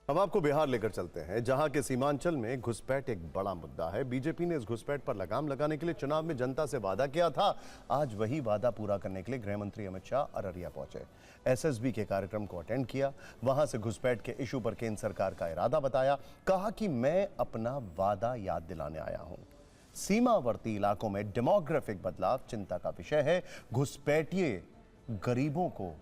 अब आपको बिहार लेकर चलते हैं, जहां के सीमांचल में घुसपैठ एक बड़ा मुद्दा है। बीजेपी ने इस घुसपैठ पर लगाम लगाने के लिए चुनाव में जनता से वादा किया था। आज वही वादा पूरा करने के लिए गृह मंत्री अमित शाह अररिया पहुंचे, एसएसबी के कार्यक्रम को अटेंड किया। वहां से घुसपैठ के इशू पर केंद्र सरकार का इरादा बताया। कहा कि मैं अपना वादा याद दिलाने आया हूं। सीमावर्ती इलाकों में डेमोग्राफिक बदलाव चिंता का विषय है। घुसपैठिए गरीबों को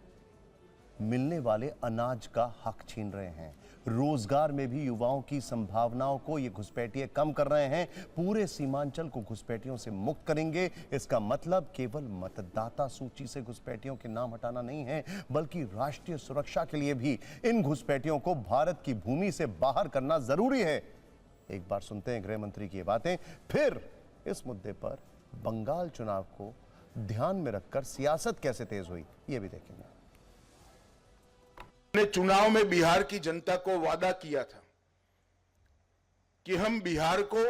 मिलने वाले अनाज का हक छीन रहे हैं। रोजगार में भी युवाओं की संभावनाओं को ये घुसपैठिए कम कर रहे हैं। पूरे सीमांचल को घुसपैठियों से मुक्त करेंगे। इसका मतलब केवल मतदाता सूची से घुसपैठियों के नाम हटाना नहीं है, बल्कि राष्ट्रीय सुरक्षा के लिए भी इन घुसपैठियों को भारत की भूमि से बाहर करना जरूरी है। एक बार सुनते हैं गृह मंत्री की ये बातें, फिर इस मुद्दे पर बंगाल चुनाव को ध्यान में रखकर सियासत कैसे तेज हुई, ये भी देखेंगे। ने चुनाव में बिहार की जनता को वादा किया था कि हम बिहार को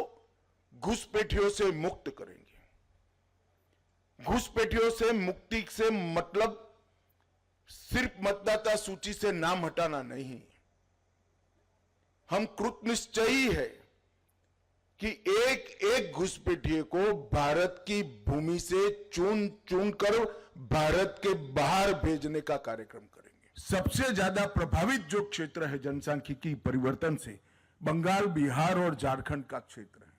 घुसपैठियों से मुक्त करेंगे। घुसपैठियों से मुक्ति से मतलब सिर्फ मतदाता सूची से नाम हटाना नहीं, हम कृतनिश्चयी है कि एक एक घुसपैठिए को भारत की भूमि से चुन चुन कर भारत के बाहर भेजने का कार्यक्रम करेंगे। सबसे ज्यादा प्रभावित जो क्षेत्र है जनसांख्यिकी परिवर्तन से, बंगाल, बिहार और झारखंड का क्षेत्र है।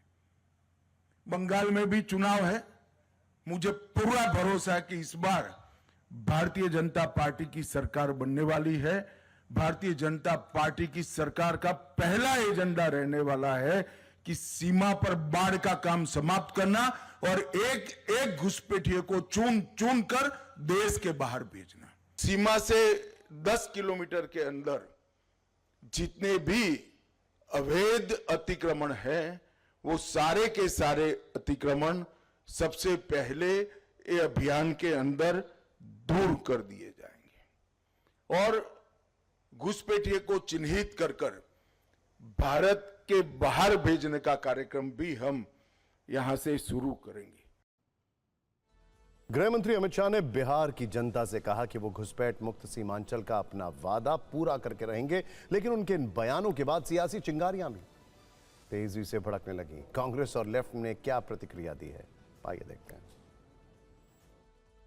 बंगाल में भी चुनाव है। मुझे पूरा भरोसा है कि इस बार भारतीय जनता पार्टी की सरकार बनने वाली है। भारतीय जनता पार्टी की सरकार का पहला एजेंडा रहने वाला है कि सीमा पर बाढ़ का काम समाप्त करना और एक एक घुसपैठिए को चुन चुन कर देश के बाहर भेजना। सीमा से 10 किलोमीटर के अंदर जितने भी अवैध अतिक्रमण हैं, वो सारे के सारे अतिक्रमण सबसे पहले ये अभियान के अंदर दूर कर दिए जाएंगे और घुसपैठिए को चिन्हित कर कर भारत के बाहर भेजने का कार्यक्रम भी हम यहां से शुरू करेंगे। गृह मंत्री अमित शाह ने बिहार की जनता से कहा कि वो घुसपैठ मुक्त सीमांचल का अपना वादा पूरा करके रहेंगे, लेकिन उनके इन बयानों के बाद सियासी चिंगारियां भी तेजी से भड़कने लगी। कांग्रेस और लेफ्ट ने क्या प्रतिक्रिया दी है, आइए देखते हैं।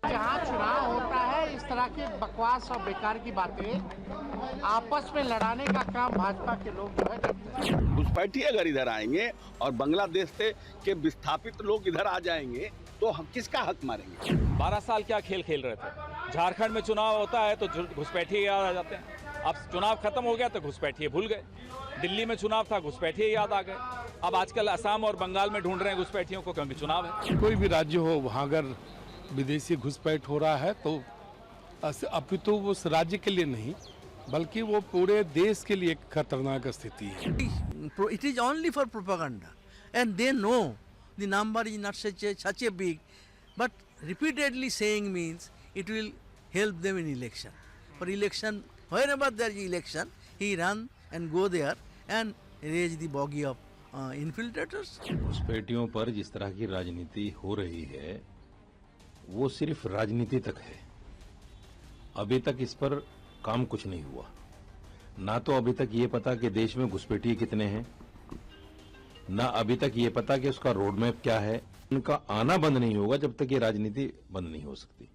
जहाँ चुनाव होता है, इस तरह की बकवास और बेकार की बातें आपस में लड़ाने का काम भाजपा के लोग जो है करते हैं। घुसपैठी अगर इधर आएंगे और बांग्लादेश से के विस्थापित लोग इधर आ जाएंगे तो हम किसका हक मारेंगे? 12 साल क्या खेल खेल रहे थे। झारखंड में चुनाव होता है तो घुसपैठिए याद आ जाते हैं। अब चुनाव खत्म हो गया तो घुसपैठिए भूल गए। दिल्ली में चुनाव था, घुसपैठिए याद आ गए। अब आजकल असम और बंगाल में ढूंढ रहे हैं घुसपैठियों को, क्योंकि चुनाव है। कोई भी राज्य हो, वहाँ अगर विदेशी घुसपैठ हो रहा है तो अपितु वो उस राज्य के लिए नहीं, बल्कि वो पूरे देश के लिए एक खतरनाक स्थिति है। It is only for propaganda, and they know the number is not such a big, but repeatedly saying means it will help them in election. For election, wherever there is election, he run and go there and raise the bogey of infiltrators. घुसपैठियों पर जिस तरह की राजनीति हो रही है, वो सिर्फ राजनीति तक है। अभी तक इस पर काम कुछ नहीं हुआ। ना तो अभी तक ये पता कि देश में घुसपैठिए कितने हैं, ना अभी तक ये पता कि उसका रोड मैप क्या है। उनका आना बंद नहीं होगा जब तक ये राजनीति बंद नहीं हो सकती।